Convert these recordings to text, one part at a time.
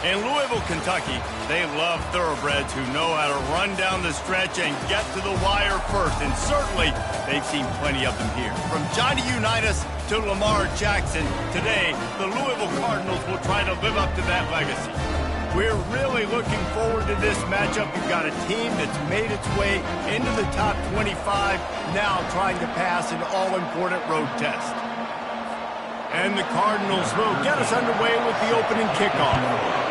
In Louisville, Kentucky, they love thoroughbreds who know how to run down the stretch and get to the wire first. And certainly, they've seen plenty of them here. From Johnny Unitas to Lamar Jackson, today, the Louisville Cardinals will try to live up to that legacy. We're really looking forward to this matchup. You've got a team that's made its way into the top 25, now trying to pass an all-important road test. And the Cardinals will get us underway with the opening kickoff.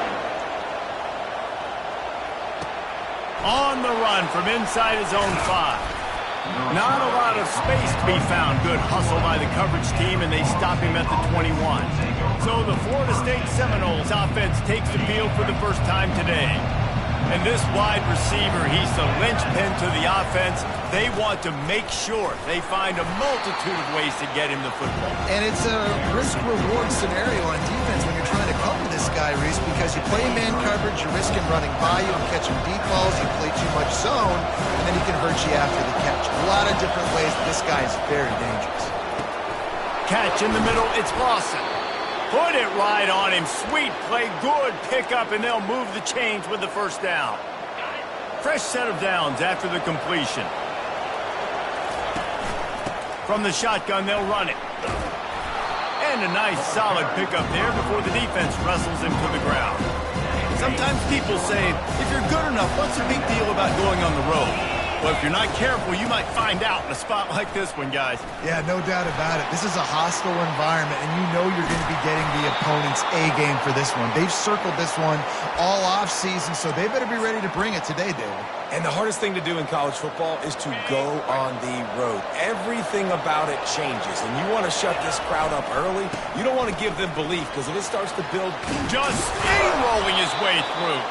On the run from inside his own 5. Not a lot of space to be found. Good hustle by the coverage team, and they stop him at the 21. So the Florida State Seminoles offense takes the field for the first time today. And this wide receiver, he's the linchpin to the offense. They want to make sure they find a multitude of ways to get him the football. And it's a risk-reward scenario on defense when you're trying to cover this guy, Reese, because you play man coverage, you're risking running by you and catching deep balls, you play too much zone, and then he can hurt you after the catch. A lot of different ways, but this guy is very dangerous. Catch in the middle, it's Lawson. Put it right on him. Sweet play, good pickup, and they'll move the chains with the first down. Fresh set of downs after the completion. From the shotgun, they'll run it. And a nice, solid pickup there before the defense wrestles him to the ground. Sometimes people say, if you're good enough, what's the big deal about going on the road? Well, if you're not careful, you might find out in a spot like this one, guys. Yeah, no doubt about it. This is a hostile environment, and you know you're going to be getting the opponent's A-game for this one. They've circled this one all off-season, so they better be ready to bring it today, David. And the hardest thing to do in college football is to go on the road. Everything about it changes, and you want to shut this crowd up early. You don't want to give them belief, because if it starts to build... Just steamrolling his way through.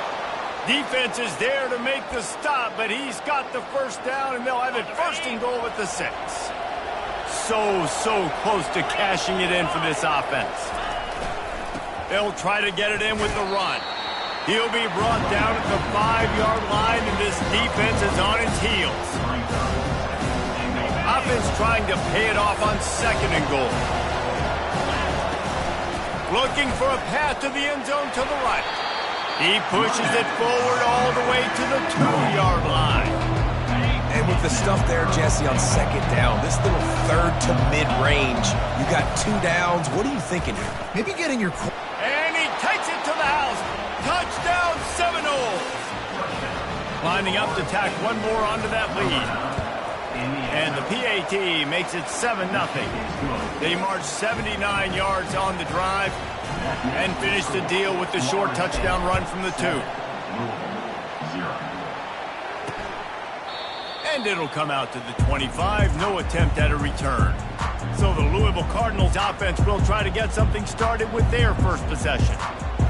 Defense is there to make the stop, but he's got the first down, and they'll have it first and goal at the 6. So close to cashing it in for this offense. They'll try to get it in with the run. He'll be brought down at the 5-yard line, and this defense is on its heels. Offense trying to pay it off on 2nd and goal. Looking for a path to the end zone to the right. He pushes it forward all the way to the 2-yard line. And with the stuff there, Jesse, on 2nd down, this little 3rd to mid-range, you got 2 downs. What are you thinking here? Maybe getting your... And he takes it to the house. Touchdown, Seminoles. Lining up to tack one more onto that lead. And the PAT makes it 7-0. They march 79 yards on the drive and finish the deal with the short touchdown run from the 2. And it'll come out to the 25. No attempt at a return. So the Louisville Cardinals offense will try to get something started with their first possession.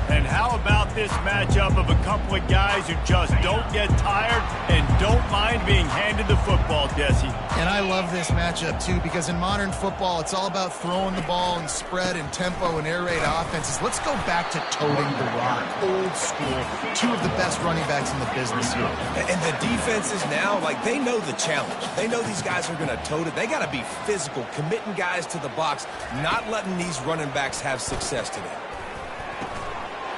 And how about this matchup of a couple of guys who just don't get tired and don't mind being handed the football, Jesse? And I love this matchup, too, because in modern football, it's all about throwing the ball and spread and tempo and air raid offenses. Let's go back to toting the rock, old school. 2 of the best running backs in the business here. And the defenses now, like, they know the challenge. They know these guys are going to tote it. They got to be physical, committing guys to the box, not letting these running backs have success today.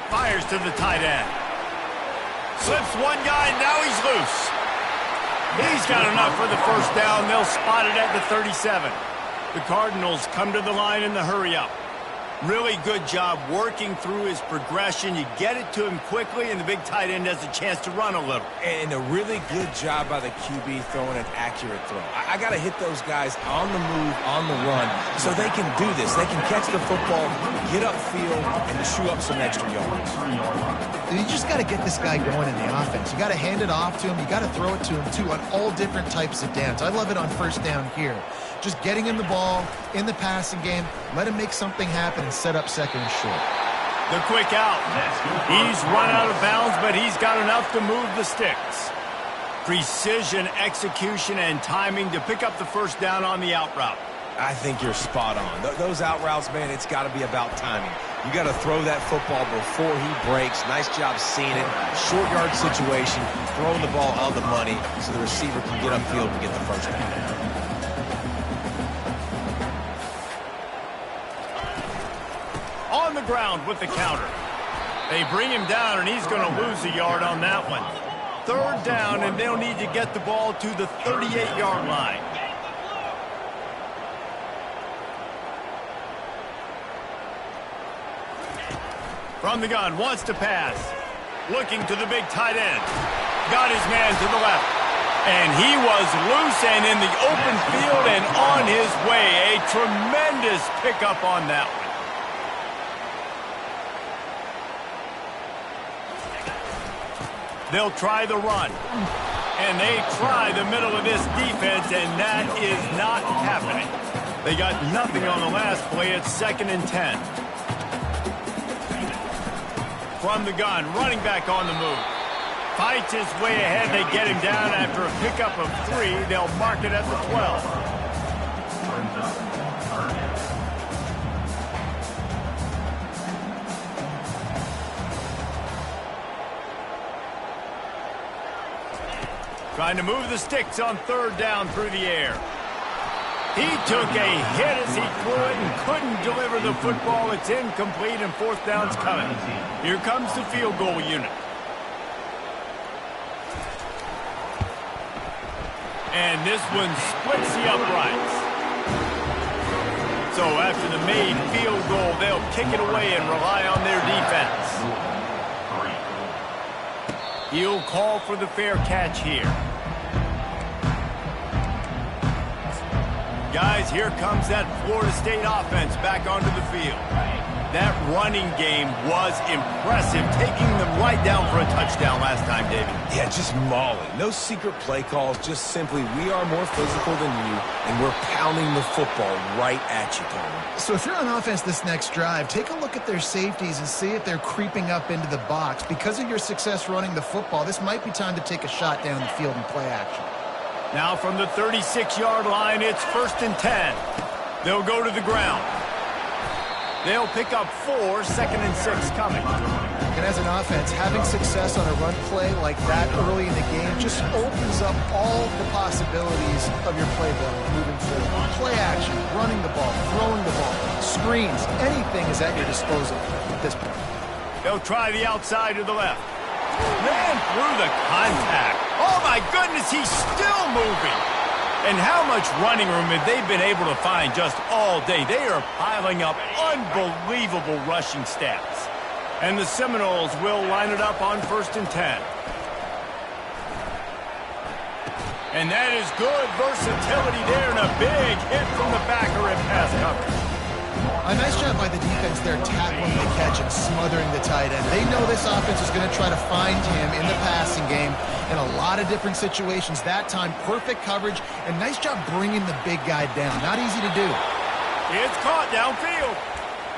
Fires to the tight end. Slips one guy, now he's loose. He's got enough for the first down. They'll spot it at the 37. The Cardinals come to the line in the hurry-up. Really good job working through his progression. You get it to him quickly, and the big tight end has a chance to run a little. And a really good job by the QB throwing an accurate throw. I got to hit those guys on the move, on the run, so they can do this. They can catch the football, get upfield, and chew up some extra yards. You just got to get this guy going in the offense. You got to hand it off to him. You got to throw it to him, too, on all different types of downs. I love it on first down here. Just getting him the ball in the passing game, let him make something happen and set up 2nd and short. The quick out. He's run out of bounds, but he's got enough to move the sticks. Precision, execution, and timing to pick up the first down on the out route. I think you're spot on. Those out routes, man, it's got to be about timing. You got to throw that football before he breaks. Nice job seeing it. Short yard situation, throwing the ball on the money so the receiver can get upfield and get the first down. On the ground with the counter. They bring him down, and he's going to lose a yard on that one. Third down, and they'll need to get the ball to the 38-yard line. From the gun, wants to pass. Looking to the big tight end. Got his man to the left. And he was loose and in the open field and on his way. A tremendous pickup on that one. They'll try the run. And they try the middle of this defense, and that is not happening. They got nothing on the last play. It's 2nd and 10. From the gun, running back on the move. Fights his way ahead. They get him down after a pickup of 3. They'll mark it at the 12. Trying to move the sticks on 3rd down through the air. He took a hit as he threw it and couldn't deliver the football. It's incomplete, and 4th down's coming. Here comes the field goal unit. And this one splits the uprights. So after the made field goal, they'll kick it away and rely on their defense. He'll call for the fair catch here. Guys, here comes that Florida State offense back onto the field. That running game was impressive, taking them right down for a touchdown last time, David. Yeah, just mauling. No secret play calls, just simply we are more physical than you, and we're pounding the football right at you, Coleman. So if you're on offense this next drive, take a look at their safeties and see if they're creeping up into the box. Because of your success running the football, this might be time to take a shot down the field and play action. Now from the 36-yard line, it's 1st and 10. They'll go to the ground. They'll pick up 4, 2nd and 6 coming. And as an offense, having success on a run play like that early in the game just opens up all the possibilities of your playbook moving forward. Play action, running the ball, throwing the ball, screens, anything is at your disposal at this point. They'll try the outside to the left. Ran through the contact. Oh, my goodness, he's still moving. And how much running room have they been able to find just all day? They are piling up unbelievable rushing stats. And the Seminoles will line it up on 1st and 10. And that is good versatility there, and a big hit from the backer in pass coverage. A nice job by the defense there, tackling the catch and smothering the tight end. They know this offense is going to try to find him in the passing game in a lot of different situations. That time, perfect coverage, and nice job bringing the big guy down. Not easy to do. It's caught downfield.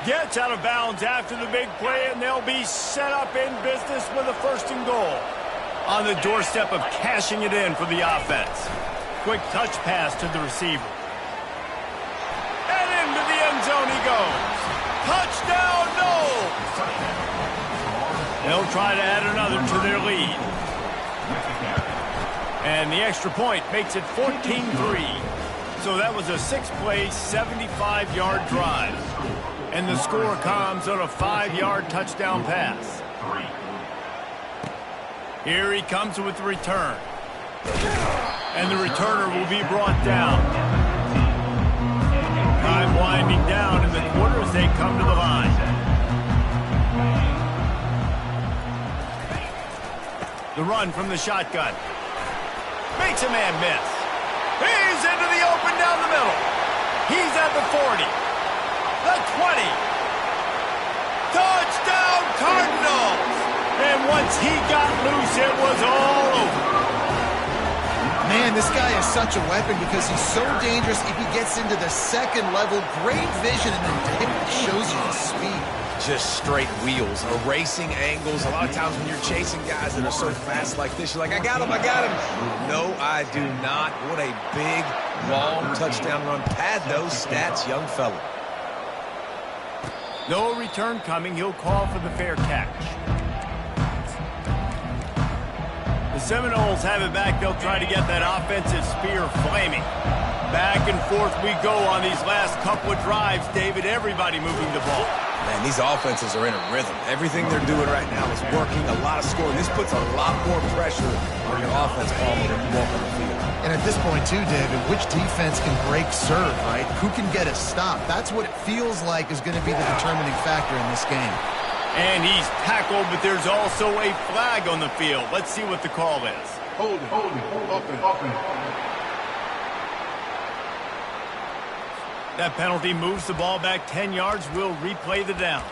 Gets out of bounds after the big play, and they'll be set up in business with a 1st and goal. On the doorstep of cashing it in for the offense. Quick touch pass to the receiver. And into the end zone he goes. Touchdown, Noles! They'll try to add another to their lead. And the extra point makes it 14-3. So that was a 6-play, 75-yard drive. And the score comes on a 5-yard touchdown pass. Here he comes with the return. And the returner will be brought down. Time winding down in the quarter as they come to the line. The run from the shotgun. Makes a man miss. He's into the open down the middle. He's at the 40. The 20. Touchdown Cardinals! And once he got loose, it was all over. Man, this guy is such a weapon because he's so dangerous if he gets into the 2nd level. Great vision, and then it shows you his speed. Just straight wheels, erasing angles. A lot of times when you're chasing guys that are so fast like this, you're like, I got him, I got him. No, I do not. What a big, long touchdown run. Pad those stats, young fella. No return coming. He'll call for the fair catch. The Seminoles have it back. They'll try to get that offensive spear flaming. Back and forth we go on these last couple of drives, David. Everybody moving the ball. Man, these offenses are in a rhythm. Everything they're doing right now is working, a lot of scoring. This puts a lot more pressure on your offense, Paul, when you walk on the field. And at this point, too, David, which defense can break serve, right? Who can get a stop? That's what it feels like is going to be the determining factor in this game. And he's tackled, but there's also a flag on the field. Let's see what the call is. Hold it, open. That penalty moves the ball back 10 yards. We'll replay the down.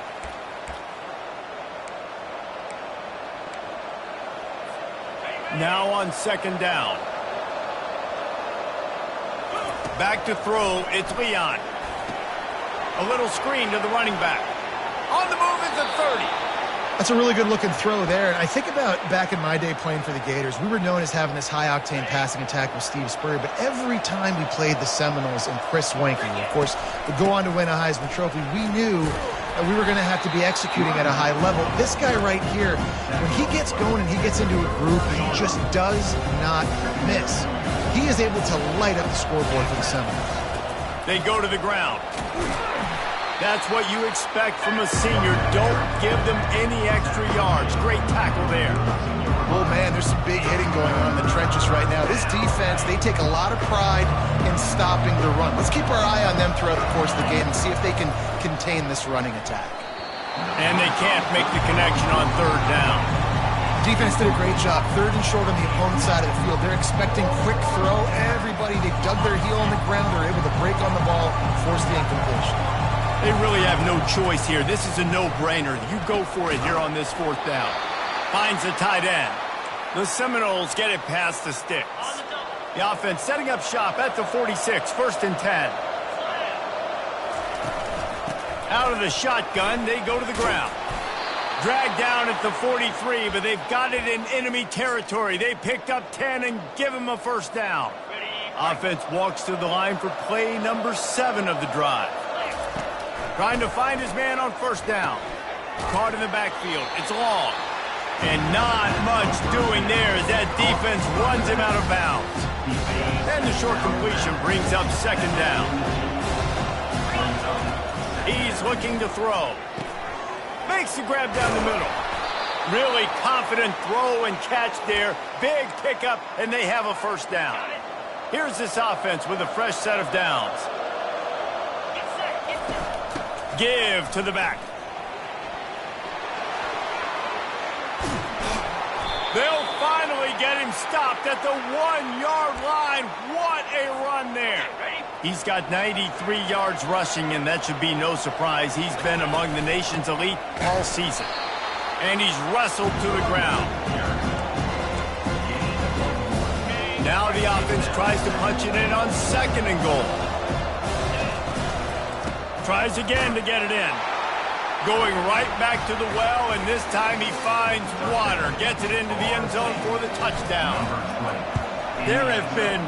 Now on second down. Back to throw. It's Leon. A little screen to the running back. On the move is the 30. That's a really good-looking throw there. And I think about back in my day playing for the Gators, we were known as having this high-octane passing attack with Steve Spurrier, but every time we played the Seminoles and Chris Wenke, who, of course, would go on to win a Heisman Trophy, we knew that we were going to have to be executing at a high level. This guy right here, when he gets going and he gets into a group, he just does not miss. He is able to light up the scoreboard for the Seminoles. They go to the ground. That's what you expect from a senior. Don't give them any extra yards. Great tackle there. Oh, man, there's some big hitting going on in the trenches right now. This defense, they take a lot of pride in stopping the run. Let's keep our eye on them throughout the course of the game and see if they can contain this running attack. And they can't make the connection on third down. Defense did a great job. Third and short on the opponent's side of the field. They're expecting quick throw. Everybody, they dug their heel on the ground. They're able to break on the ball, force the incompletion. They really have no choice here. This is a no-brainer. You go for it here on this fourth down. Finds the tight end. The Seminoles get it past the sticks. The offense setting up shop at the 46, 1st and 10. Out of the shotgun, they go to the ground. Dragged down at the 43, but they've got it in enemy territory. They picked up 10 and give him a first down. Offense walks to the line for play number 7 of the drive. Trying to find his man on first down. Caught in the backfield. It's long. And not much doing there as that defense runs him out of bounds. And the short completion brings up second down. He's looking to throw. Makes the grab down the middle. Really confident throw and catch there. Big pickup, and they have a first down. Here's this offense with a fresh set of downs. Give to the back. They'll finally get him stopped at the 1-yard line. What a run there. He's got 93 yards rushing, and that should be no surprise. He's been among the nation's elite all season. And he's wrestled to the ground. Now the offense tries to punch it in on second and goal. Tries again to get it in. Going right back to the well, and this time he finds water. Gets it into the end zone for the touchdown. There have been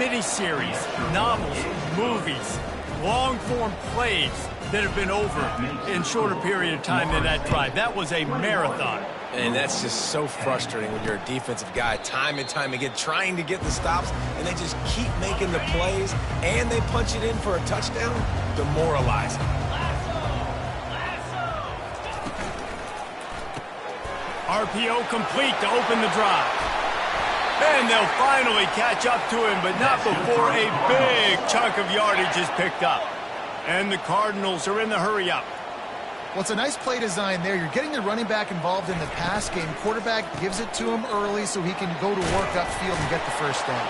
miniseries, novels, movies, long-form plays that have been over in shorter period of time than that drive. That was a marathon. And that's just so frustrating when you're a defensive guy, time and time again, trying to get the stops, and they just keep making the plays, and they punch it in for a touchdown. Demoralizing. RPO complete to open the drive. And they'll finally catch up to him, but not before a big chunk of yardage is picked up. And the Cardinals are in the hurry-up. Well, it's a nice play design there. You're getting the running back involved in the pass game. Quarterback gives it to him early so he can go to work upfield and get the first down.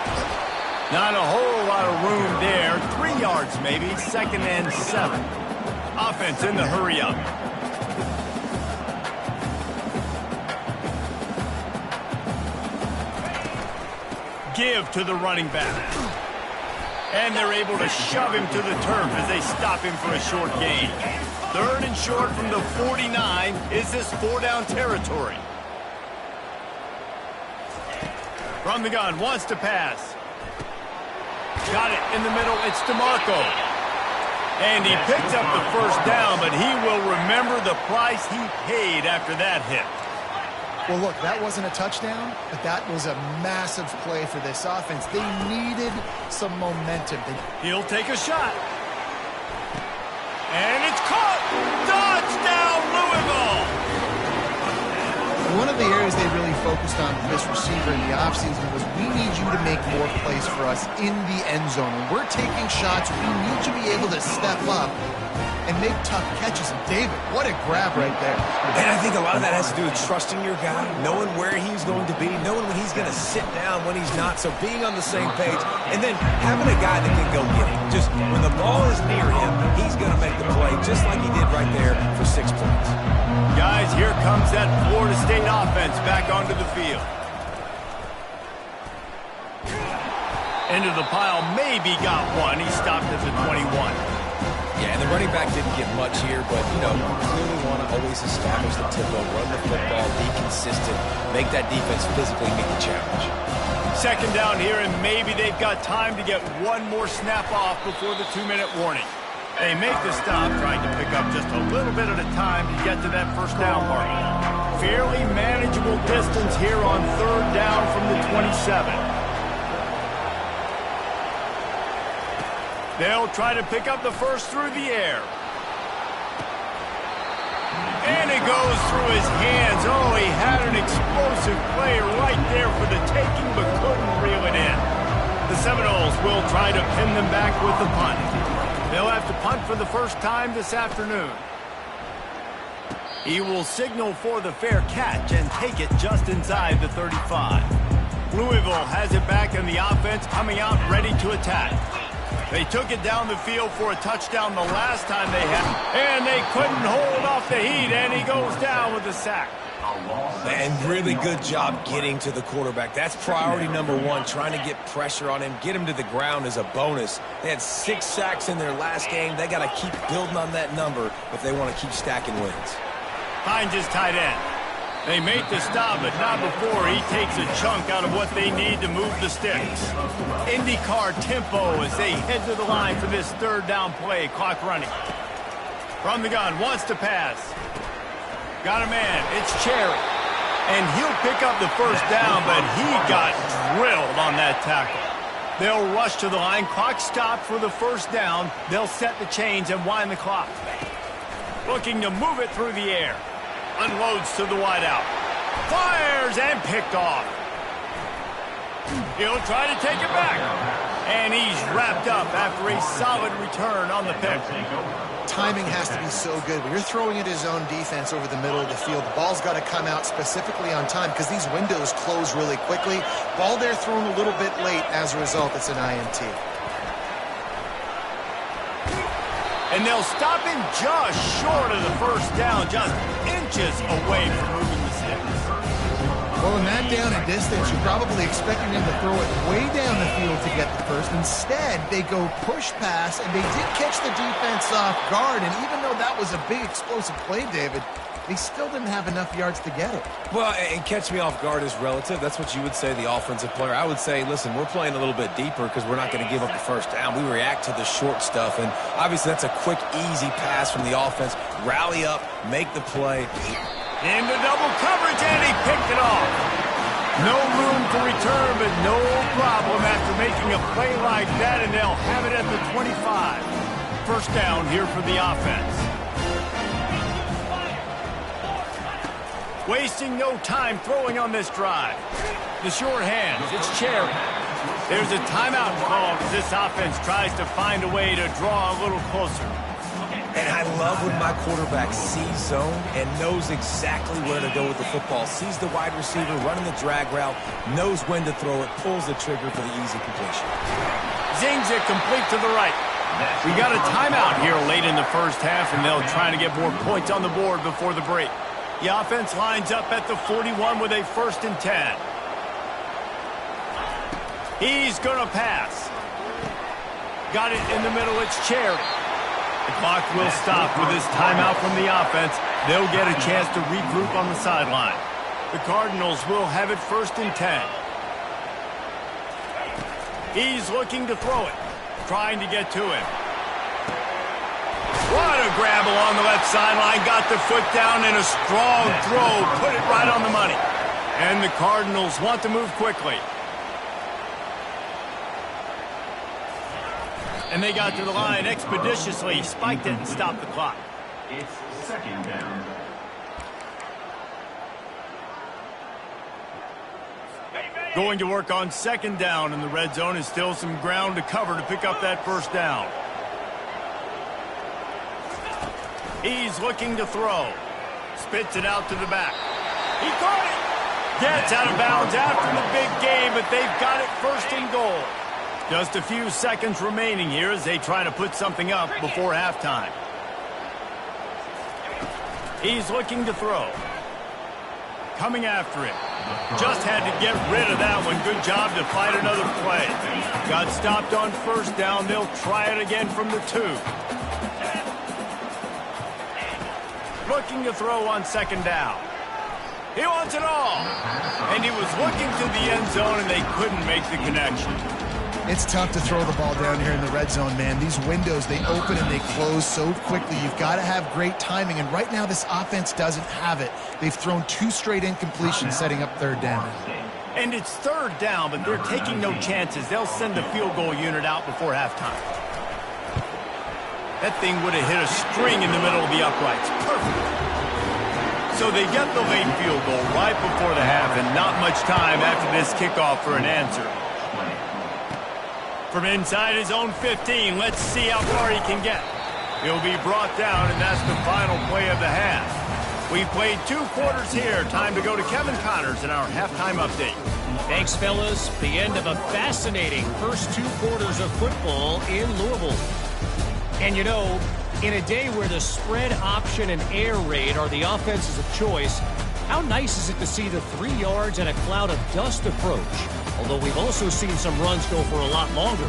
Not a whole lot of room there. 3 yards maybe, 2nd and 7. Offense in the hurry-up. Give to the running back. And they're able to shove him to the turf as they stop him for a short gain. 3rd and short from the 49. Is this 4-down territory? From the gun, wants to pass. Got it in the middle. It's DeMarco. And he picks up the first down, but he will remember the price he paid after that hit. Well, look, that wasn't a touchdown, but that was a massive play for this offense. They needed some momentum. He'll take a shot. And it's caught. Done. one of the areas they really focused on with this receiver in the offseason was we need you to make more plays for us in the end zone. When we're taking shots, we need you to be able to step up and make tough catches. And David, what a grab right there. And I think a lot of that has to do with trusting your guy, knowing where he's going to be, knowing when he's going to sit down, when he's not, so being on the same page, and then having a guy that can go get him. Just when the ball is near him, he's going to make the play just like he did right there for 6 points. Guys, here comes that Florida State offense back onto the field. Into the pile, maybe got one. He stopped at the 21. Yeah, and the running back didn't get much here, but, you know, you clearly want to always establish the tempo, run the football, be consistent, make that defense physically meet the challenge. Second down here, and maybe they've got time to get one more snap off before the 2-minute warning. They make the stop, trying to pick up just a little bit at a time to get to that first down mark. Fairly manageable distance here on third down from the 27. They'll try to pick up the first through the air. And it goes through his hands. Oh, he had an explosive play right there for the taking, but couldn't reel it in. The Seminoles will try to pin them back with the punt. They'll have to punt for the first time this afternoon. He will signal for the fair catch and take it just inside the 35. Louisville has it back in the offense, coming out ready to attack. They took it down the field for a touchdown the last time they had, and they couldn't hold off the heat, and he goes down with a sack. And really good job getting to the quarterback. That's priority number one, trying to get pressure on him, get him to the ground as a bonus. They had 6 sacks in their last game. They got to keep building on that number if they want to keep stacking wins. Finds his tight end. They make the stop, but not before he takes a chunk out of what they need to move the sticks. IndyCar tempo as they head to the line for this third down play. Clock running. From the gun, wants to pass. Got a man, it's Cherry. And he'll pick up the first down, but he got drilled on that tackle. They'll rush to the line. Clock stopped for the first down. They'll set the chains and wind the clock. Looking to move it through the air. Unloads to the wideout. Fires and picked off. He'll try to take it back. And he's wrapped up after a solid return on the pick. Timing has to be so good. When you're throwing at his own defense over the middle of the field, the ball's got to come out specifically on time because these windows close really quickly. Ball there thrown a little bit late. As a result, it's an INT. And they'll stop him just short of the first down, just inches away from moving the sticks. Well, in that down and distance, you're probably expecting them to throw it way down the field to get the first. Instead, they go push pass, and they did catch the defense off guard. And even though that was a big explosive play, David, they still didn't have enough yards to get it. Well, and catch me off guard is relative. That's what you would say, the offensive player. I would say, listen, we're playing a little bit deeper because we're not going to give up the first down. We react to the short stuff, and obviously that's a quick, easy pass from the offense. Rally up, make the play. Into double coverage, and he picked it off. No room to return, but no problem after making a play like that, and they'll have it at the 25. First down here for the offense. Wasting no time throwing on this drive. The short hands, it's Cherry. There's a timeout called as this offense tries to find a way to draw a little closer. And I love when my quarterback sees zone and knows exactly where to go with the football. Sees the wide receiver running the drag route, knows when to throw it, pulls the trigger for the easy completion. Zings it complete to the right. We got a timeout here late in the first half, and they'll try to get more points on the board before the break. The offense lines up at the 41 with a 1st and 10. He's going to pass. Got it in the middle. It's Cherry. The clock will stop with this timeout from the offense. They'll get a chance to regroup on the sideline. The Cardinals will have it 1st and 10. He's looking to throw it. Trying to get to him. What a grab along the left sideline. Got the foot down in a strong throw. Put it right on the money. And the Cardinals want to move quickly. And they got to the line expeditiously. Spiked it and stopped the clock. It's 2nd down. Going to work on second down in the red zone is still some ground to cover to pick up that first down. He's looking to throw. Spits it out to the back. He caught it. Gets out of bounds after the big game, but they've got it first and goal. Just a few seconds remaining here as they try to put something up before halftime. He's looking to throw. Coming after him. Just had to get rid of that one. Good job to fight another play. Got stopped on first down. They'll try it again from the 2. Looking to throw on second down. He wants it all. And he was looking to the end zone, and they couldn't make the connection. It's tough to throw the ball down here in the red zone, man. These windows, they open and they close so quickly. You've got to have great timing, and right now this offense doesn't have it. They've thrown 2 straight incompletions setting up third down. And it's third down, but they're taking no chances. They'll send the field goal unit out before halftime. That thing would have hit a string in the middle of the uprights. Perfect. So they get the late field goal right before the half, and not much time after this kickoff for an answer. From inside his own 15, let's see how far he can get. He'll be brought down, and that's the final play of the half. We played 2 quarters here. Time to go to Kevin Connors in our halftime update. Thanks, fellas. The end of a fascinating first 2 quarters of football in Louisville. And you know, in a day where the spread option and air raid are the offenses of choice, how nice is it to see the 3 yards and a cloud of dust approach? Although we've also seen some runs go for a lot longer.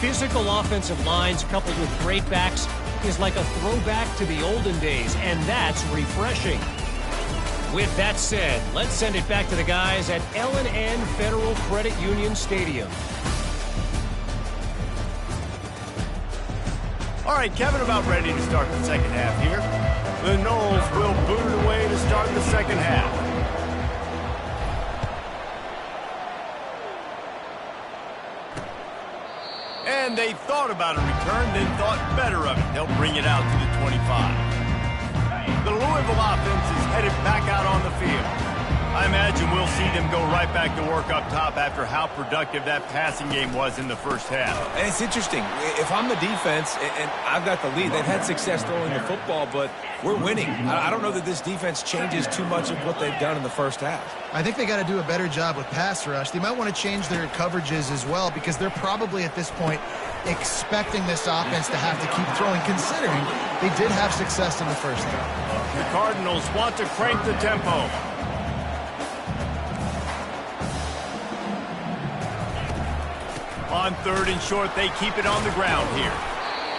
Physical offensive lines coupled with great backs is like a throwback to the olden days, and that's refreshing. With that said, let's send it back to the guys at L&N Federal Credit Union Stadium. All right, Kevin, about ready to start the second half here. The Noles will boot it away to start the second half. And they thought about a return, then thought better of it. They'll bring it out to the 25. The Louisville offense is headed back out on the field. I imagine we'll see them go right back to work up top after how productive that passing game was in the first half. And it's interesting. If I'm the defense and I've got the lead, they've had success throwing the football, but we're winning. I don't know that this defense changes too much of what they've done in the first half. I think they got to do a better job with pass rush. They might want to change their coverages as well, because they're probably at this point expecting this offense to have to keep throwing, considering they did have success in the first half. The Cardinals want to crank the tempo. On third and short, they keep it on the ground here.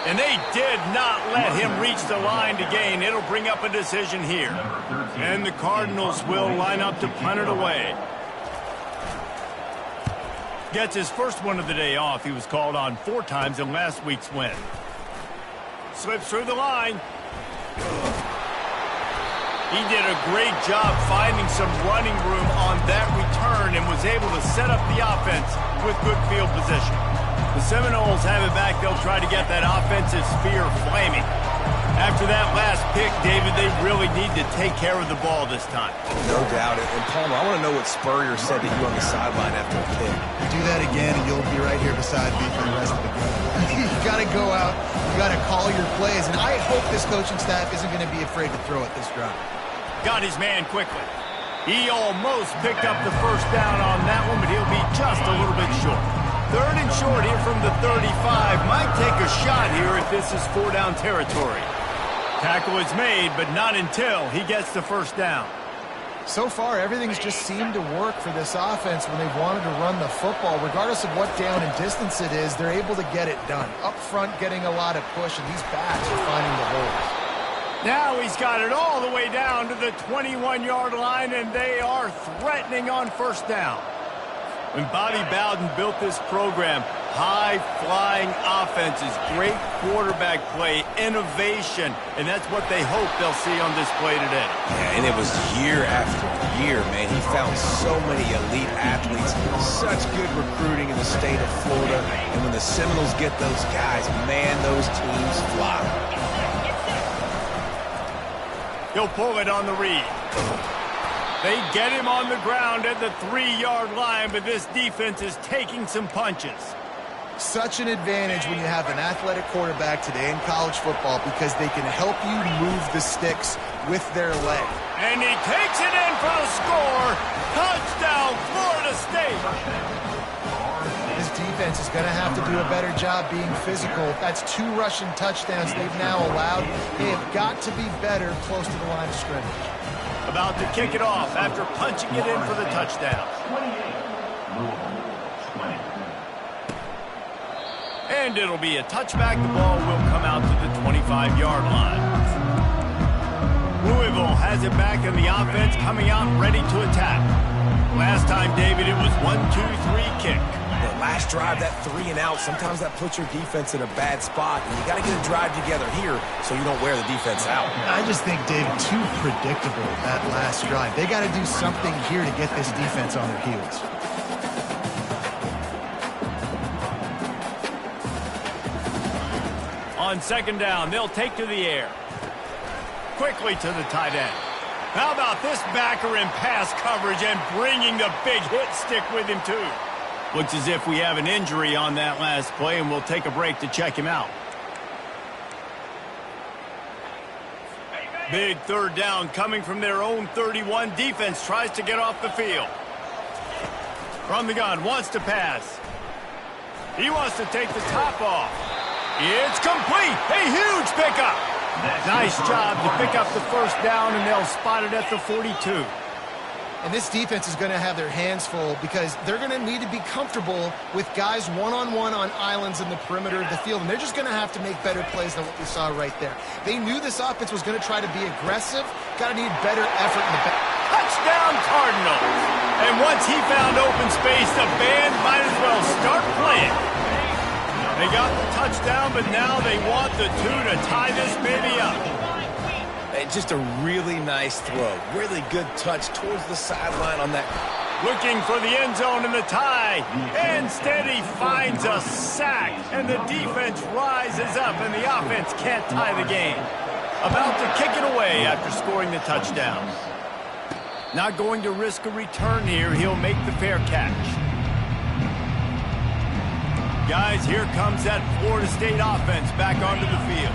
And they did not let him reach the line to gain. It'll bring up a decision here. And the Cardinals will line up to punt it away. Gets his first one of the day off. He was called on 4 times in last week's win. Slips through the line. He did a great job finding some running room on that return and was able to set up the offense with good field position. The Seminoles have it back. They'll try to get that offensive sphere flaming. After that last pick, David, they really need to take care of the ball this time. No doubt. And Palmer, I want to know what Spurrier said to you on the sideline after a kick. Do that again, and you'll be right here beside me for the rest of the game. You got to go out. You got to call your plays. And I hope this coaching staff isn't going to be afraid to throw it this drive. Got his man quickly. He almost picked up the first down on that one, but he'll be just a little bit short. Third and short here from the 35. Might take a shot here if this is 4-down territory. Tackle is made, but not until he gets the first down. So far, everything's just seemed to work for this offense when they've wanted to run the football. Regardless of what down and distance it is, they're able to get it done. Up front, getting a lot of push, and these backs are finding the holes. Now he's got it all the way down to the 21-yard line, and they are threatening on first down. When Bobby Bowden built this program, high-flying offenses, great quarterback play, innovation, and that's what they hope they'll see on display today. Yeah, and it was year after year, man. He found so many elite athletes, such good recruiting in the state of Florida, and when the Seminoles get those guys, man, those teams fly. He'll pull it on the read. They get him on the ground at the 3-yard line, but this defense is taking some punches. Such an advantage when you have an athletic quarterback today in college football because they can help you move the sticks with their leg. And he takes it in for the score. Touchdown, Florida State. This defense is going to have to do a better job being physical. That's 2 rushing touchdowns they've now allowed. They have got to be better close to the line of scrimmage. About to kick it off after punching it in for the touchdown. And it'll be a touchback. The ball will come out to the 25-yard line. Louisville has it back in the offense, coming out ready to attack. Last time, David, it was 1-2-3 kick. The last drive, that 3 and out, sometimes that puts your defense in a bad spot, and you got to get a drive together here so you don't wear the defense out. I just think, David, too predictable that last drive. They got to do something here to get this defense on their heels. On second down, they'll take to the air. Quickly to the tight end. How about this backer in pass coverage and bringing the big hit stick with him, too? Looks as if we have an injury on that last play, and we'll take a break to check him out. Big third down coming from their own 31. Defense tries to get off the field. From the gun, wants to pass. He wants to take the top off. It's complete. A huge pickup. Nice job to pick up the first down, and they'll spot it at the 42. And this defense is going to have their hands full because they're going to need to be comfortable with guys one-on-one on islands in the perimeter of the field. And they're just going to have to make better plays than what we saw right there. They knew this offense was going to try to be aggressive. Got to need better effort in the back. Touchdown, Cardinals. And once he found open space, the band might as well start playing. They got the touchdown, but now they want the 2 to tie this baby up. Just a really nice throw. Really good touch towards the sideline on that. Looking for the end zone in the tie. Instead, he finds a sack, and the defense rises up, and the offense can't tie the game. About to kick it away after scoring the touchdown. Not going to risk a return here. He'll make the fair catch. Guys, here comes that Florida State offense back onto the field.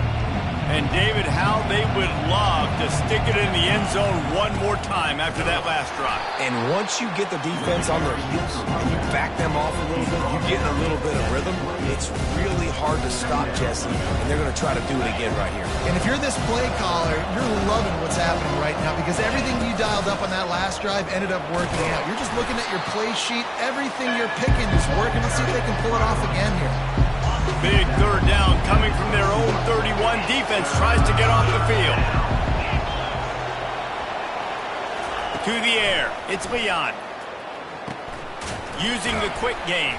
And, David, how they would love to stick it in the end zone one more time after that last drive. And once you get the defense on their heels and you back them off a little bit, you get a little bit of rhythm, it's really hard to stop, Jesse, and they're going to try to do it again right here. And if you're this play caller, you're loving what's happening right now because everything you dialed up on that last drive ended up working out. You're just looking at your play sheet. Everything you're picking is working. Let's see if they can pull it off again here. Big third down coming from their own 31. Defense tries to get off the field. To the air. It's Leon. Using the quick game.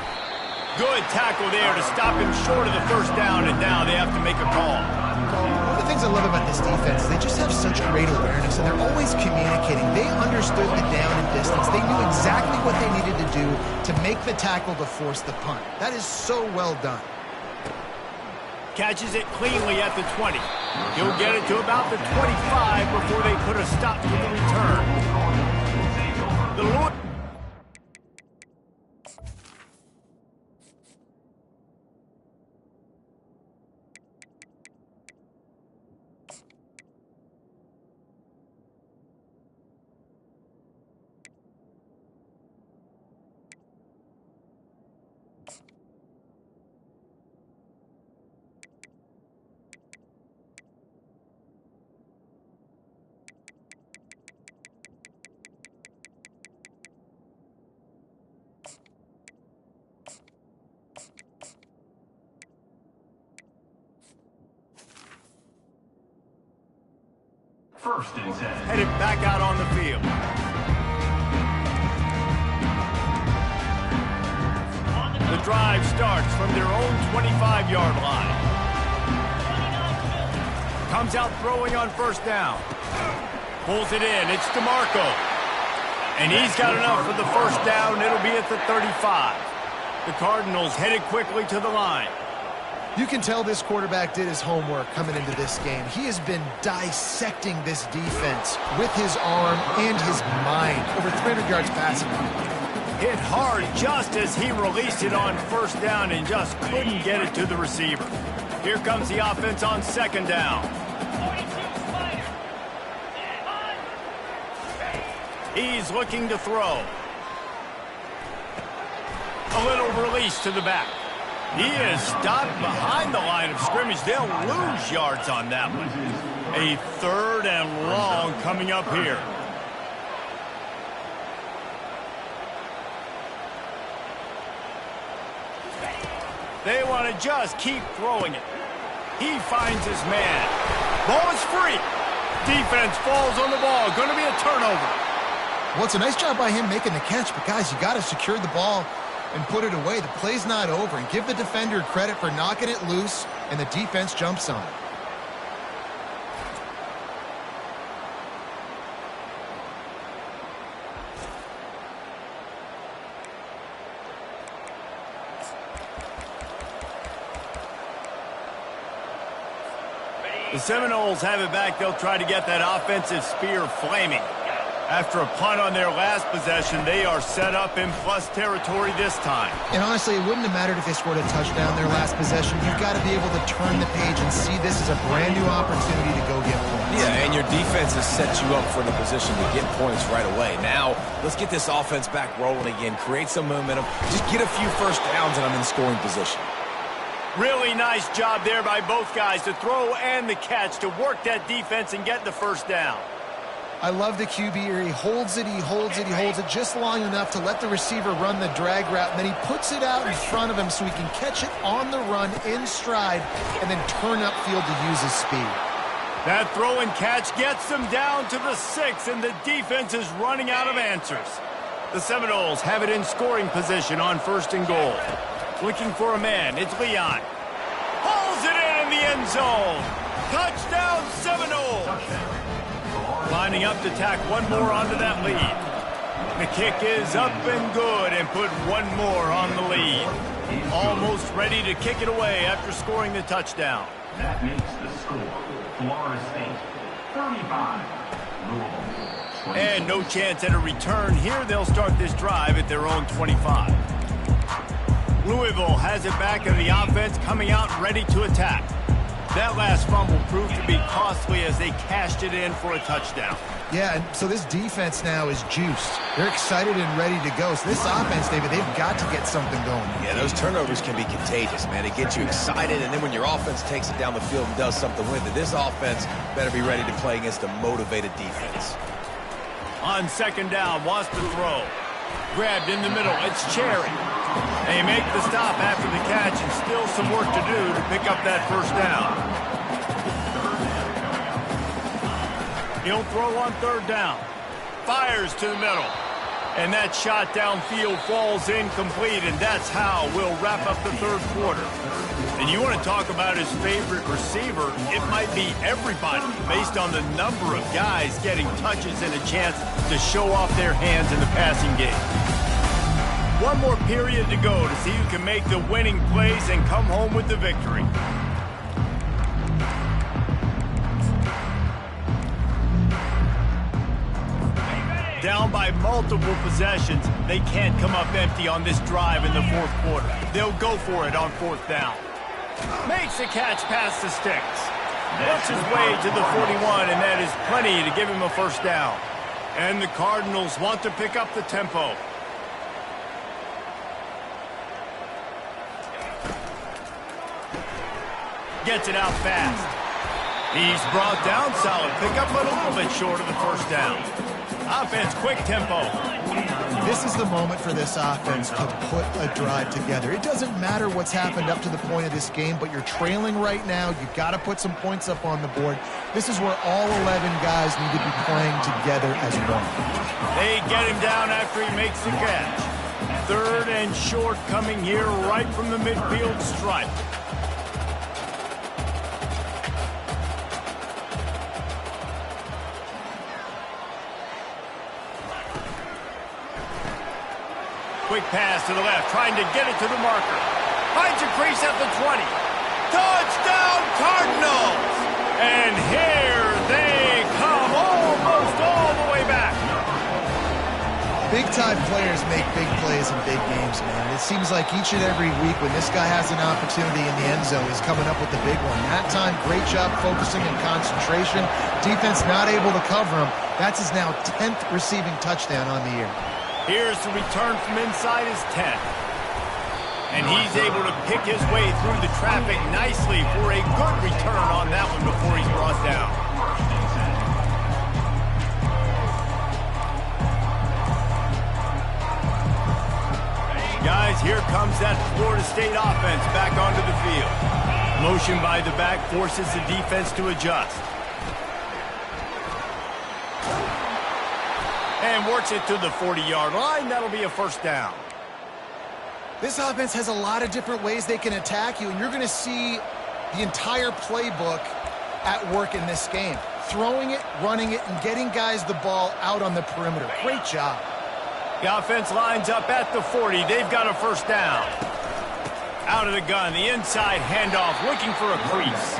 Good tackle there to stop him short of the first down, and now they have to make a call. One of the things I love about this defense is they just have such great awareness, and they're always communicating. They understood the down and distance. They knew exactly what they needed to do to make the tackle to force the punt. That is so well done. Catches it cleanly at the 20. He'll get it to about the 25 before they put a stop to the return. The Lord. First and 10. Headed back out on the field. The drive starts from their own 25-yard line. Comes out throwing on first down. Pulls it in. It's DeMarco. And he's got enough for the first down. It'll be at the 35. The Cardinals headed quickly to the line. You can tell this quarterback did his homework coming into this game. He has been dissecting this defense with his arm and his mind. Over 300 yards passing. Hit hard just as he released it on first down and just couldn't get it to the receiver. Here comes the offense on second down. He's looking to throw. A little release to the back. He is stopped behind the line of scrimmage. They'll lose yards on that one. A 3rd and long coming up here. They want to just keep throwing it. He finds his man. Ball is free. Defense falls on the ball. Going to be a turnover. Well, it's a nice job by him making the catch, but guys, you got to secure the ball and put it away. The play's not over, and give the defender credit for knocking it loose, and the defense jumps on it. The Seminoles have it back. They'll try to get that offensive spear flaming. After a punt on their last possession, they are set up in plus territory this time. And honestly, it wouldn't have mattered if they scored a touchdown their last possession. You've got to be able to turn the page and see this as a brand new opportunity to go get points. Yeah, and your defense has set you up for the position to get points right away. Now, let's get this offense back rolling again, create some momentum, just get a few first downs, and I'm in scoring position. Really nice job there by both guys to throw and the catch to work that defense and get the first down. I love the QB here. He holds it, he holds it, he holds it just long enough to let the receiver run the drag route, and then he puts it out in front of him so he can catch it on the run in stride and then turn upfield to use his speed. That throw and catch gets them down to the 6, and the defense is running out of answers. The Seminoles have it in scoring position on 1st and goal. Looking for a man, it's Leon. Pulls it in the end zone. Touchdown, Seminoles. Lining up to tack one more onto that lead. The kick is up and good and put one more on the lead. Almost ready to kick it away after scoring the touchdown. That makes the score. Florida State, 35. Louisville, 20. And no chance at a return here. They'll start this drive at their own 25. Louisville has it back, and the offense coming out ready to attack. That last fumble proved to be costly as they cashed it in for a touchdown. Yeah, and so this defense now is juiced. They're excited and ready to go. So this offense, David, they've got to get something going. Yeah, those turnovers can be contagious, man. It gets you excited, and then when your offense takes it down the field and does something with it, this offense better be ready to play against a motivated defense. On second down, wants to throw. Grabbed in the middle, it's Cherry. They make the stop after the catch, and still some work to do to pick up that first down. He'll throw on 3rd down. Fires to the middle. And that shot downfield falls incomplete, and that's how we'll wrap up the 3rd quarter. And you want to talk about his favorite receiver, it might be everybody based on the number of guys getting touches and a chance to show off their hands in the passing game. One more period to go to see who can make the winning plays and come home with the victory. Down by multiple possessions, they can't come up empty on this drive in the 4th quarter. They'll go for it on 4th down. Makes the catch past the sticks. Works his way to the 41, and that is plenty to give him a first down. And the Cardinals want to pick up the tempo. Gets it out fast. He's brought down solid. Pick up but a little bit short of the first down. Offense, quick tempo. This is the moment for this offense to put a drive together. It doesn't matter what's happened up to the point of this game, but you're trailing right now. You've got to put some points up on the board. This is where all 11 guys need to be playing together as one. They get him down after he makes the catch. 3rd and short coming here right from the midfield stripe. Quick pass to the left, trying to get it to the marker. Finds a crease at the 20. Touchdown, Cardinals! And here they come, almost all the way back. Big-time players make big plays in big games, man. It seems like each and every week when this guy has an opportunity in the end zone, he's coming up with the big one. That time, great job focusing and concentration. Defense not able to cover him. That's his now 10th receiving touchdown on the year. Here's the return from inside his 10. And he's able to pick his way through the traffic nicely for a good return on that one before he's brought down. Guys, here comes that Florida State offense back onto the field. Motion by the back forces the defense to adjust. And works it to the 40-yard line. That'll be a first down. This offense has a lot of different ways they can attack you, and you're going to see the entire playbook at work in this game. Throwing it, running it, and getting guys the ball out on the perimeter. Great job. The offense lines up at the 40. They've got a first down. Out of the gun, the inside handoff, looking for a crease.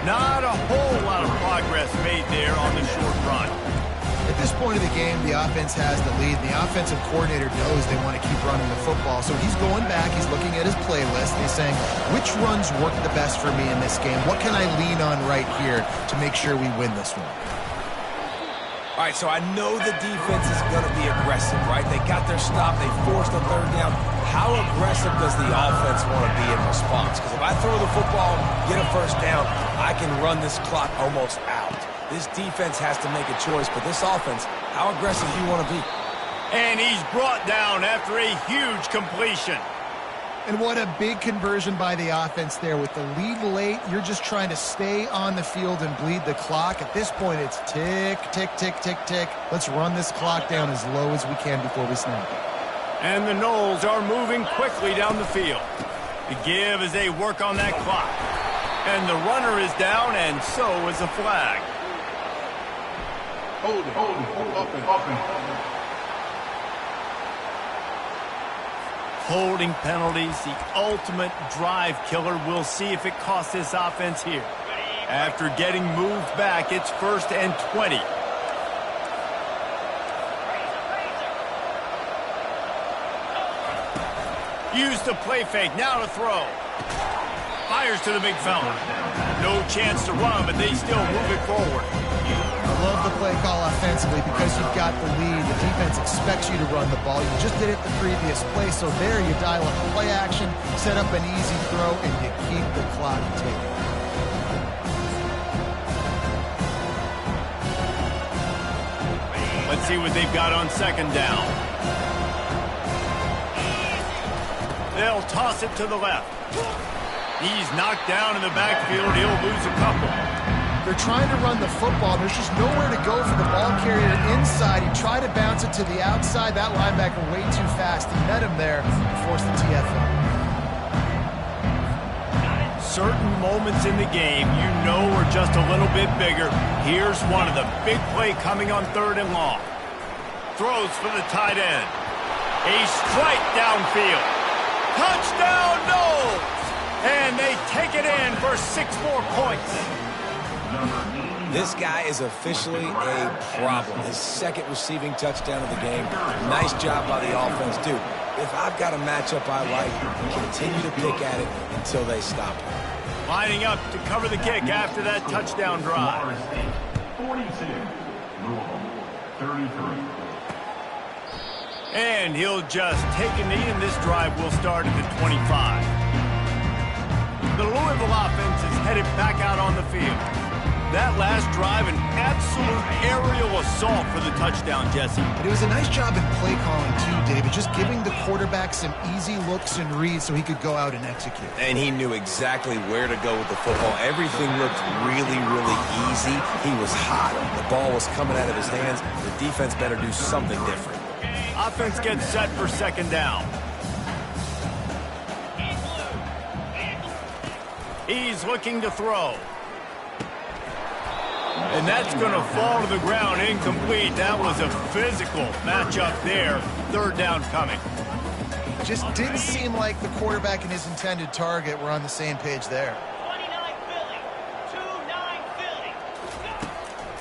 Not a whole lot of progress made there on the short run. At this point of the game, the offense has the lead. The offensive coordinator knows they want to keep running the football, so he's going back. He's looking at his playlist, and he's saying, which runs work the best for me in this game? What can I lean on right here to make sure we win this one? All right, so I know the defense is going to be aggressive, right? They got their stop. They forced a third down. How aggressive does the offense want to be in response? Because if I throw the football, get a first down, I can run this clock almost out. This defense has to make a choice, but this offense, how aggressive do you want to be? And he's brought down after a huge completion. And what a big conversion by the offense there. With the lead late, you're just trying to stay on the field and bleed the clock. At this point, it's tick, tick, tick, tick, tick. Let's run this clock down as low as we can before we snap it. And the Noles are moving quickly down the field. The give as they work on that clock. And the runner is down, and so is a flag. Hold it, up and. Holding penalties, the ultimate drive killer. We'll see if it costs this offense here. After getting moved back, it's 1st and 20. Use the play fake, now to throw. Fires to the big fella. No chance to run, but they still move it forward. I love the play call offensively because you've got the lead. The defense expects you to run the ball. You just did it the previous play, so there you dial up the play action, set up an easy throw, and you keep the clock ticking. Let's see what they've got on 2nd down. They'll toss it to the left. He's knocked down in the backfield. He'll lose a couple. They're trying to run the football. There's just nowhere to go for the ball carrier inside. He tried to bounce it to the outside. That linebacker way too fast. He met him there and forced the TFL. Certain moments in the game you know are just a little bit bigger. Here's one of them. Big play coming on 3rd and long. Throws for the tight end. A strike downfield. Touchdown, Noles! And they take it in for 6 more points. This guy is officially a problem. His 2nd receiving touchdown of the game. Nice job by the offense. Dude, if I've got a matchup I like, continue to pick at it until they stop it. Lining up to cover the kick after that touchdown drive. 42, Louisville, 33. And he'll just take a knee, and this drive will start at the 25. The Louisville offense is headed back out on the field. That last drive, an absolute aerial assault for the touchdown, Jesse. But it was a nice job in play calling, too, David, just giving the quarterback some easy looks and reads so he could go out and execute. And he knew exactly where to go with the football. Everything looked really, really easy. He was hot. The ball was coming out of his hands. The defense better do something different. Offense gets set for 2nd down. He's looking to throw. And that's going to fall to the ground incomplete. That was a physical matchup there. 3rd down coming. Just didn't seem like the quarterback and his intended target were on the same page there.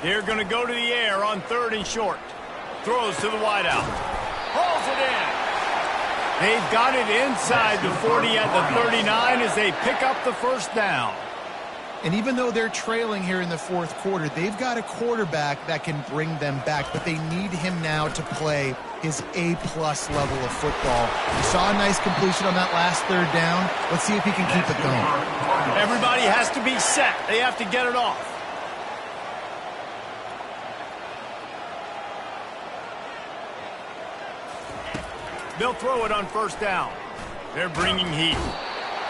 They're going to go to the air on 3rd and short. Throws to the wideout. Hauls it in. They've got it inside the 40 at the 39 as they pick up the first down. And even though they're trailing here in the 4th quarter, they've got a quarterback that can bring them back, but they need him now to play his A-plus level of football. We saw a nice completion on that last 3rd down. Let's see if he can keep it going. Everybody has to be set. They have to get it off. They'll throw it on 1st down. They're bringing heat.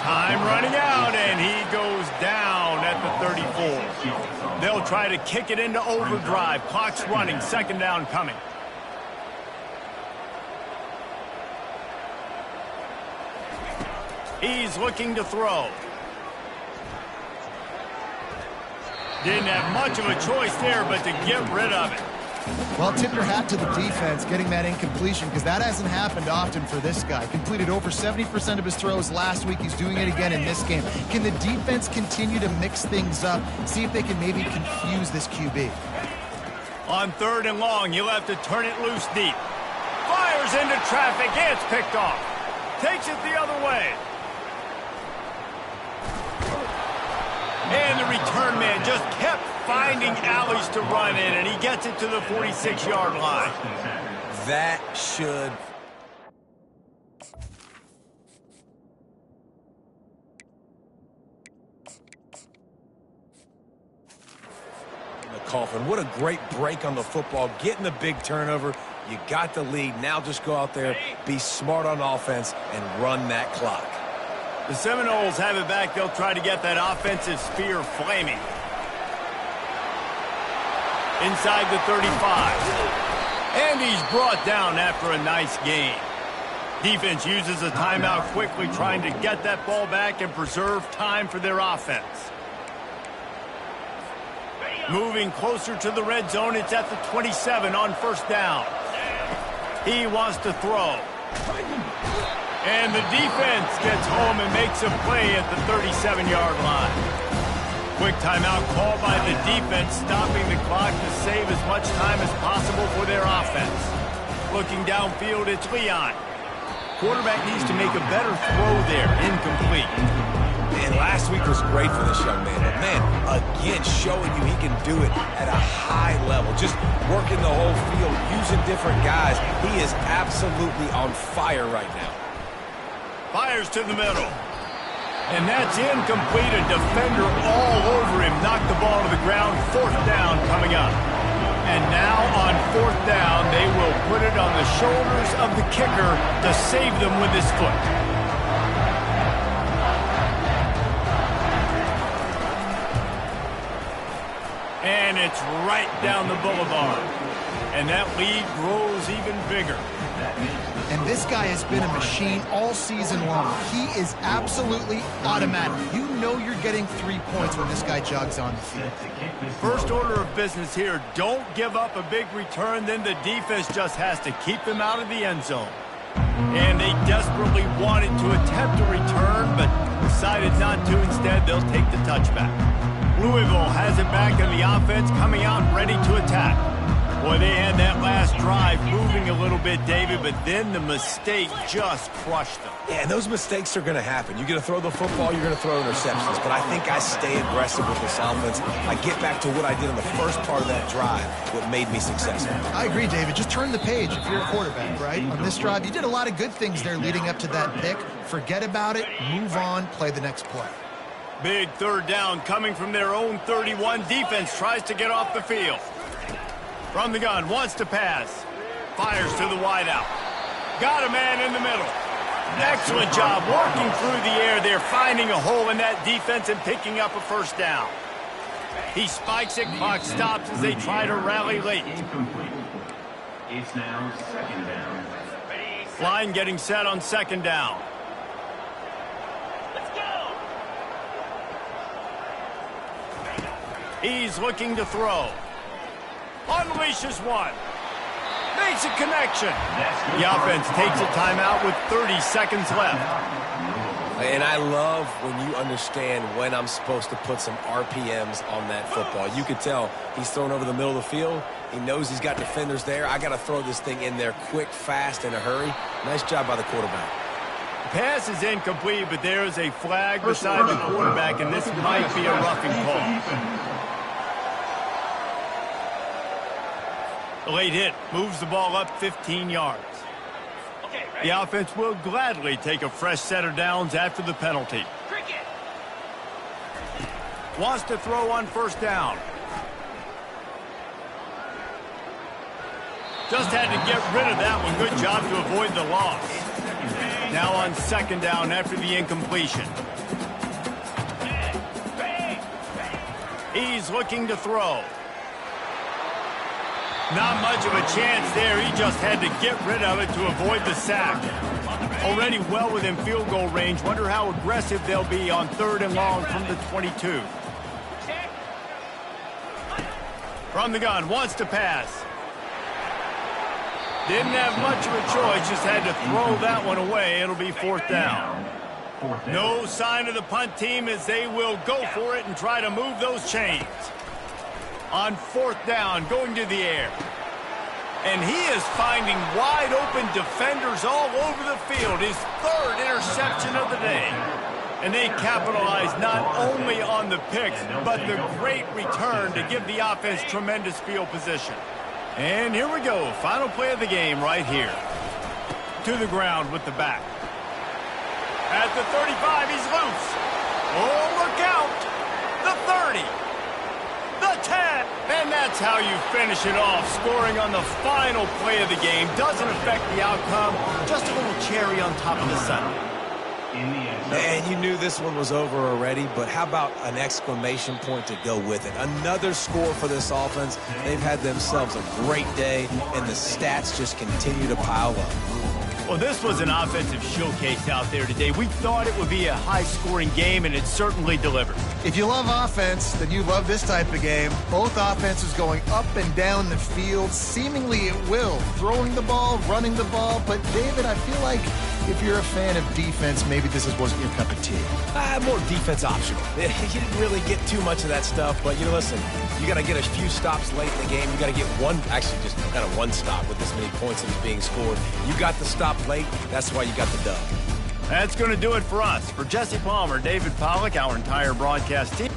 Time running out, and he goes down at the 34. They'll try to kick it into overdrive. Clock's running. 2nd down coming. He's looking to throw. Didn't have much of a choice there, but to get rid of it. Well, tip your hat to the defense getting that incompletion, because that hasn't happened often for this guy. Completed over 70% of his throws last week. He's doing it again in this game. Can the defense continue to mix things up, see if they can maybe confuse this QB? On 3rd and long, you'll have to turn it loose deep. Fires into traffic. It's picked off. Takes it the other way. And the return man just kept finding alleys to run in, and he gets it to the 46-yard line. That should... the coffin. What a great break on the football. Getting the big turnover. You got the lead. Now just go out there, be smart on offense, and run that clock. The Seminoles have it back. They'll try to get that offensive spear flaming. Inside the 35. And he's brought down after a nice gain. Defense uses a timeout quickly, trying to get that ball back and preserve time for their offense. Moving closer to the red zone, it's at the 27 on 1st down. He wants to throw. And the defense gets home and makes a play at the 37-yard line. Quick timeout called by the defense, stopping the clock to save as much time as possible for their offense. Looking downfield, it's Leon. Quarterback needs to make a better throw there. Incomplete. Man, last week was great for this young man. But, man, again, showing you he can do it at a high level. Just working the whole field, using different guys. He is absolutely on fire right now. Fires to the middle. And that's incomplete. A defender all over him. Knocked the ball to the ground. 4th down coming up. And now on 4th down, they will put it on the shoulders of the kicker to save them with his foot. And it's right down the boulevard. And that lead grows even bigger. And this guy has been a machine all season long. He is absolutely automatic. You know you're getting 3 points when this guy jogs on the field. First order of business here, don't give up a big return, then the defense just has to keep them out of the end zone. And they desperately wanted to attempt a return, but decided not to. Instead, they'll take the touchback. Louisville has it back in the offense, coming out ready to attack. Boy, they had that last drive moving a little bit, David, but then the mistake just crushed them. Yeah, and those mistakes are going to happen. You're going to throw the football, you're going to throw interceptions. But I think I stay aggressive with this offense. I get back to what I did in the first part of that drive, what made me successful. I agree, David. Just turn the page if you're a quarterback, right? On this drive, you did a lot of good things there leading up to that pick. Forget about it, move on, play the next play. Big 3rd down coming from their own 31. Defense tries to get off the field. From the gun, wants to pass. Fires to the wideout. Got a man in the middle. Excellent job working through the air there, finding a hole in that defense and picking up a 1st down. He spikes it, clock stops as they try to rally late. It's now 2nd down. Line getting set on 2nd down. Let's go. He's looking to throw. Unleashes one. Makes a connection. The offense takes a timeout with 30 seconds left. And I love when you understand when I'm supposed to put some RPMs on that football. You could tell he's thrown over the middle of the field. He knows he's got defenders there. I got to throw this thing in there quick, fast, in a hurry. Nice job by the quarterback. The pass is incomplete, but there is a flag beside the quarterback, and this might be a roughing call. The late hit moves the ball up 15 yards. The offense will gladly take a fresh set of downs after the penalty. Wants to throw on first down. Just had to get rid of that one. Good job to avoid the loss. Now on second down after the incompletion. He's looking to throw. Not much of a chance there. He just had to get rid of it to avoid the sack. Already well within field goal range. Wonder how aggressive they'll be on 3rd and long from the 22. From the gun, wants to pass. Didn't have much of a choice, just had to throw that one away. It'll be 4th down. No sign of the punt team as they will go for it and try to move those chains. On 4th down, going to the air. And he is finding wide open defenders all over the field. His 3rd interception of the day. And they capitalize not only on the picks, but the great return to give the offense tremendous field position. And here we go. Final play of the game right here. To the ground with the back. At the 35, he's loose. Oh, look out. The 30. The 10. And that's how you finish it off. Scoring on the final play of the game doesn't affect the outcome. Just a little cherry on top of the sundae. Man, you knew this one was over already, but how about an exclamation point to go with it? Another score for this offense. They've had themselves a great day, and the stats just continue to pile up. Well, this was an offensive showcase out there today. We thought it would be a high-scoring game, and it certainly delivered. If you love offense, then you love this type of game. Both offenses going up and down the field, seemingly at will. Throwing the ball, running the ball. But, David, I feel like if you're a fan of defense, maybe this wasn't your cup of tea. More defense optional. You didn't really get too much of that stuff, but, listen, you got to get a few stops late in the game. You got to get one, actually just kind of one stop with this many points that is being scored. You got the stop late. That's why you got the dub. That's going to do it for us. For Jesse Palmer, David Pollack, our entire broadcast team.